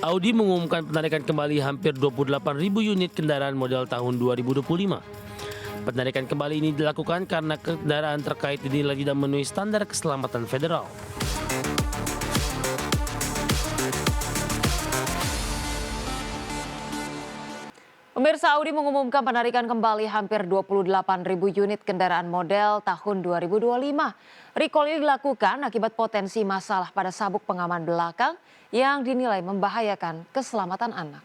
Audi mengumumkan penarikan kembali hampir 28.000 unit kendaraan model tahun 2025. Penarikan kembali ini dilakukan karena kendaraan terkait dinilai tidak memenuhi standar keselamatan federal. Pemirsa, Audi mengumumkan penarikan kembali hampir 28.000 unit kendaraan model tahun 2025. Recall ini dilakukan akibat potensi masalah pada sabuk pengaman belakang yang dinilai membahayakan keselamatan anak.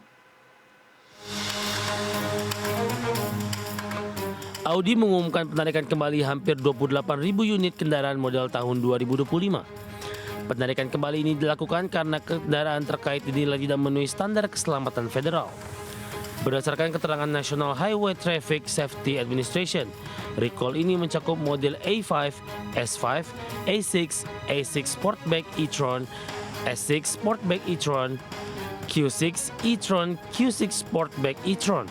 Audi mengumumkan penarikan kembali hampir 28.000 unit kendaraan model tahun 2025. Penarikan kembali ini dilakukan karena kendaraan terkait dinilai tidak memenuhi standar keselamatan federal. Berdasarkan keterangan National Highway Traffic Safety Administration, recall ini mencakup model A5, S5, A6, A6 Sportback e-tron, S6 Sportback e-tron, Q6 e-tron, Q6 Sportback e-tron,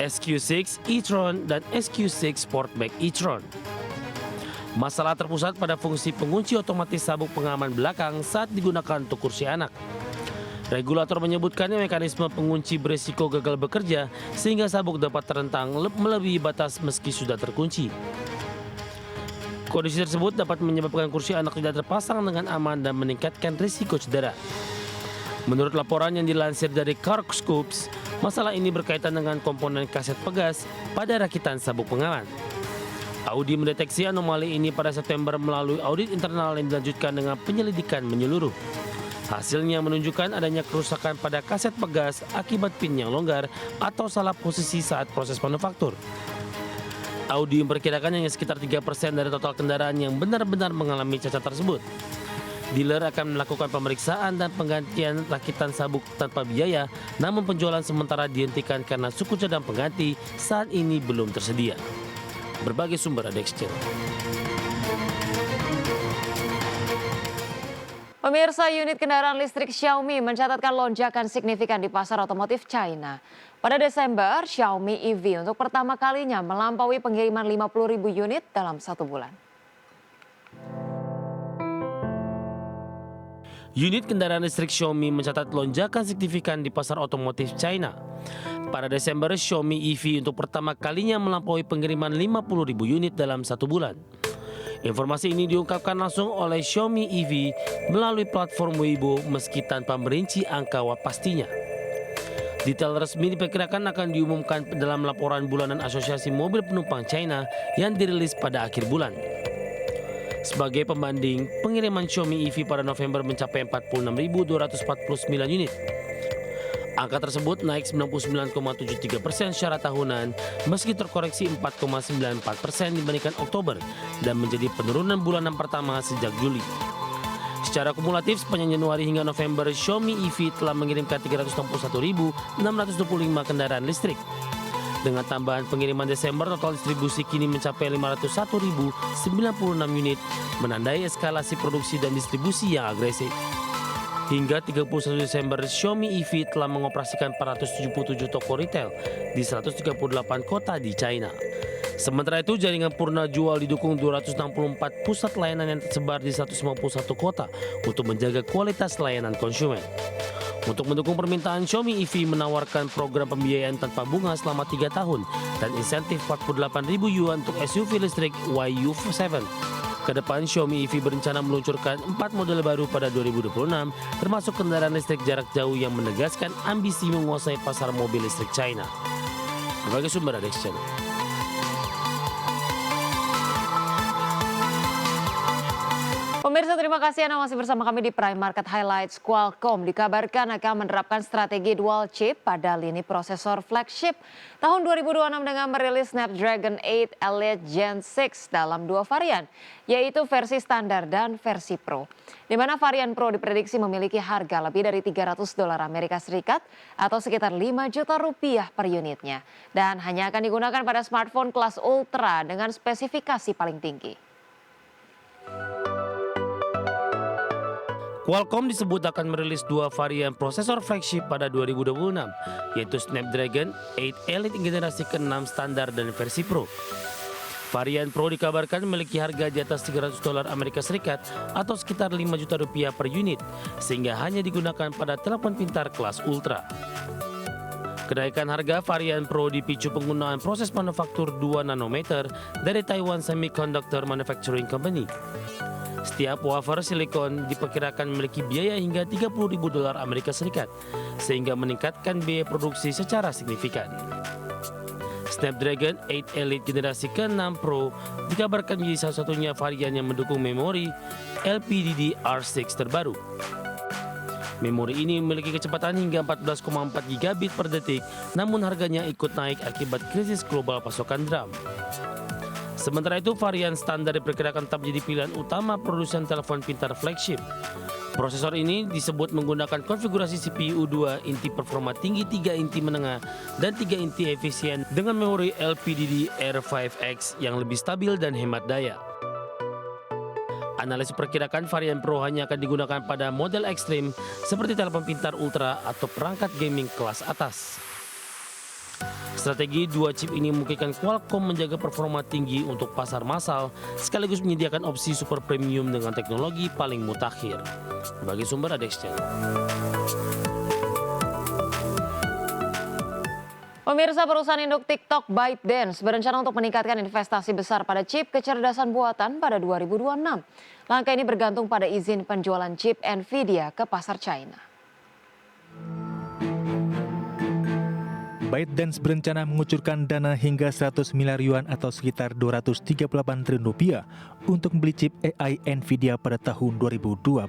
SQ6 e-tron, dan SQ6 Sportback e-tron. Masalah terpusat pada fungsi pengunci otomatis sabuk pengaman belakang saat digunakan untuk kursi anak. Regulator menyebutkannya mekanisme pengunci beresiko gagal bekerja sehingga sabuk dapat terentang melebihi batas meski sudah terkunci. Kondisi tersebut dapat menyebabkan kursi anak tidak terpasang dengan aman dan meningkatkan risiko cedera. Menurut laporan yang dilansir dari CarScopes, masalah ini berkaitan dengan komponen kaset pegas pada rakitan sabuk pengaman. Audi mendeteksi anomali ini pada September melalui audit internal yang dilanjutkan dengan penyelidikan menyeluruh. Hasilnya menunjukkan adanya kerusakan pada kaset pegas akibat pin yang longgar atau salah posisi saat proses manufaktur. Audi memperkirakan hanya sekitar 3% dari total kendaraan yang benar-benar mengalami cacat tersebut. Dealer akan melakukan pemeriksaan dan penggantian rakitan sabuk tanpa biaya, namun penjualan sementara dihentikan karena suku cadang pengganti saat ini belum tersedia. Berbagai sumber ada exchange. Pemirsa, unit kendaraan listrik Xiaomi mencatatkan lonjakan signifikan di pasar otomotif China. Pada Desember, Xiaomi EV untuk pertama kalinya melampaui pengiriman 50.000 unit dalam satu bulan. Unit kendaraan listrik Xiaomi mencatat lonjakan signifikan di pasar otomotif China. Pada Desember, Xiaomi EV untuk pertama kalinya melampaui pengiriman 50.000 unit dalam satu bulan. Informasi ini diungkapkan langsung oleh Xiaomi EV melalui platform Weibo meski tanpa merinci angka pastinya. Detail resmi diperkirakan akan diumumkan dalam laporan bulanan Asosiasi Mobil Penumpang China yang dirilis pada akhir bulan. Sebagai pembanding, pengiriman Xiaomi EV pada November mencapai 46.249 unit. Angka tersebut naik 99,73% secara tahunan meski terkoreksi 4,94% dibandingkan Oktober dan menjadi penurunan bulanan pertama sejak Juli. Secara kumulatif sepanjang Januari hingga November, Xiaomi EV telah mengirimkan 361.625 kendaraan listrik. Dengan tambahan pengiriman Desember, total distribusi kini mencapai 501.096 unit, menandai eskalasi produksi dan distribusi yang agresif. Hingga 31 Desember, Xiaomi EV telah mengoperasikan 477 toko retail di 138 kota di China. Sementara itu, jaringan purna jual didukung 264 pusat layanan yang tersebar di 151 kota untuk menjaga kualitas layanan konsumen. Untuk mendukung permintaan, Xiaomi EV menawarkan program pembiayaan tanpa bunga selama 3 tahun dan insentif 48.000 yuan untuk SUV listrik YU7. Kedepan, Xiaomi EV berencana meluncurkan 4 model baru pada 2026, termasuk kendaraan listrik jarak jauh yang menegaskan ambisi menguasai pasar mobil listrik China. Berbagai sumber ada Channel. Pemirsa, terima kasih Anda masih bersama kami di Prime Market Highlights. Qualcomm dikabarkan akan menerapkan strategi dual chip pada lini prosesor flagship tahun 2026 dengan merilis Snapdragon 8 Elite Gen 6 dalam 2 varian, yaitu versi standar dan versi Pro. Di mana varian Pro diprediksi memiliki harga lebih dari $300 Amerika Serikat atau sekitar 5 juta rupiah per unitnya. Dan hanya akan digunakan pada smartphone kelas Ultra dengan spesifikasi paling tinggi. Qualcomm disebut akan merilis 2 varian prosesor flagship pada 2026, yaitu Snapdragon 8 Elite generasi ke-6 standar dan versi Pro. Varian Pro dikabarkan memiliki harga di atas $300 Amerika Serikat atau sekitar 5 juta rupiah per unit, sehingga hanya digunakan pada telepon pintar kelas Ultra. Kenaikan harga varian Pro dipicu penggunaan proses manufaktur 2 nanometer dari Taiwan Semiconductor Manufacturing Company. Setiap wafer silikon diperkirakan memiliki biaya hingga $30.000 Amerika Serikat, sehingga meningkatkan biaya produksi secara signifikan. Snapdragon 8 Elite generasi ke-6 Pro dikabarkan menjadi salah satunya varian yang mendukung memori LPDDR6 terbaru. Memori ini memiliki kecepatan hingga 14,4 gigabit per detik, namun harganya ikut naik akibat krisis global pasokan RAM. Sementara itu, varian standar diperkirakan tetap menjadi pilihan utama produsen telepon pintar flagship. Prosesor ini disebut menggunakan konfigurasi CPU 2 inti performa tinggi, 3 inti menengah, dan 3 inti efisien dengan memori LPDDR5X yang lebih stabil dan hemat daya. Analis perkirakan varian Pro hanya akan digunakan pada model ekstrim seperti telepon pintar ultra atau perangkat gaming kelas atas. Strategi dua chip ini memungkinkan Qualcomm menjaga performa tinggi untuk pasar massal sekaligus menyediakan opsi super premium dengan teknologi paling mutakhir. Berbagai sumber ada Exchange. Pemirsa, perusahaan induk TikTok ByteDance berencana untuk meningkatkan investasi besar pada chip kecerdasan buatan pada 2026. Langkah ini bergantung pada izin penjualan chip Nvidia ke pasar China. ByteDance berencana mengucurkan dana hingga 100 miliar yuan atau sekitar 238 triliun rupiah untuk membeli chip AI Nvidia pada tahun 2026.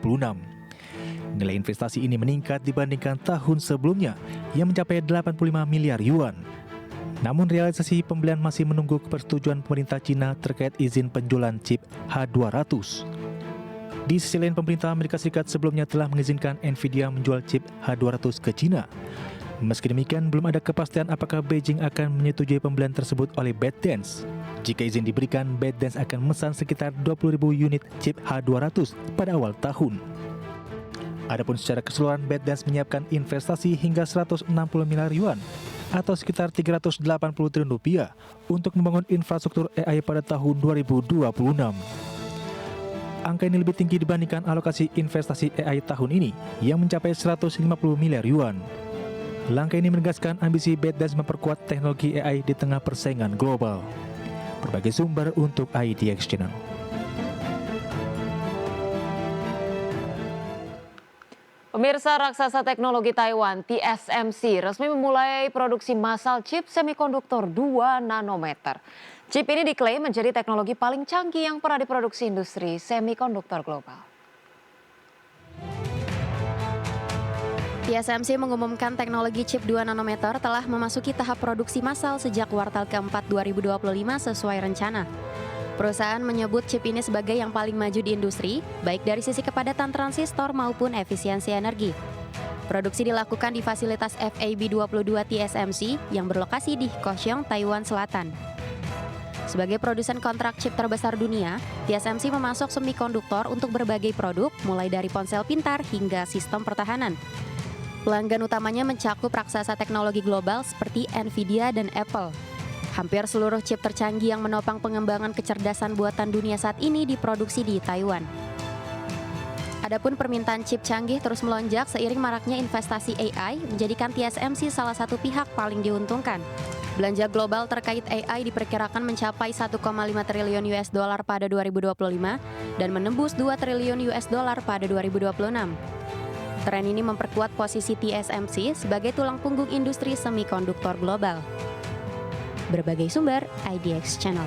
Nilai investasi ini meningkat dibandingkan tahun sebelumnya yang mencapai 85 miliar yuan. Namun realisasi pembelian masih menunggu persetujuan pemerintah Cina terkait izin penjualan chip H200. Di sisi lain, pemerintah Amerika Serikat sebelumnya telah mengizinkan Nvidia menjual chip H200 ke Cina. Meski demikian, belum ada kepastian apakah Beijing akan menyetujui pembelian tersebut oleh ByteDance. Jika izin diberikan, ByteDance akan memesan sekitar 20.000 unit chip H200 pada awal tahun. Adapun secara keseluruhan, ByteDance menyiapkan investasi hingga 160 miliar yuan atau sekitar 380 triliun rupiah untuk membangun infrastruktur AI pada tahun 2026. Angka ini lebih tinggi dibandingkan alokasi investasi AI tahun ini yang mencapai 150 miliar yuan. Langkah ini menegaskan ambisi ByteDance memperkuat teknologi AI di tengah persaingan global. Berbagai sumber untuk IDX Channel. Pemirsa, raksasa teknologi Taiwan TSMC resmi memulai produksi massal chip semikonduktor 2 nanometer. Chip ini diklaim menjadi teknologi paling canggih yang pernah diproduksi industri semikonduktor global. TSMC mengumumkan teknologi chip 2 nanometer telah memasuki tahap produksi massal sejak kuartal keempat 2025 sesuai rencana. Perusahaan menyebut chip ini sebagai yang paling maju di industri, baik dari sisi kepadatan transistor maupun efisiensi energi. Produksi dilakukan di fasilitas FAB22 TSMC yang berlokasi di Kaohsiung, Taiwan Selatan. Sebagai produsen kontrak chip terbesar dunia, TSMC memasok semikonduktor untuk berbagai produk, mulai dari ponsel pintar hingga sistem pertahanan. Pelanggan utamanya mencakup raksasa teknologi global seperti Nvidia dan Apple. Hampir seluruh chip tercanggih yang menopang pengembangan kecerdasan buatan dunia saat ini diproduksi di Taiwan. Adapun permintaan chip canggih terus melonjak seiring maraknya investasi AI menjadikan TSMC salah satu pihak paling diuntungkan. Belanja global terkait AI diperkirakan mencapai 1,5 triliun US dollar pada 2025 dan menembus 2 triliun US dollar pada 2026. Tren ini memperkuat posisi TSMC sebagai tulang punggung industri semikonduktor global. Berbagai sumber, IDX Channel.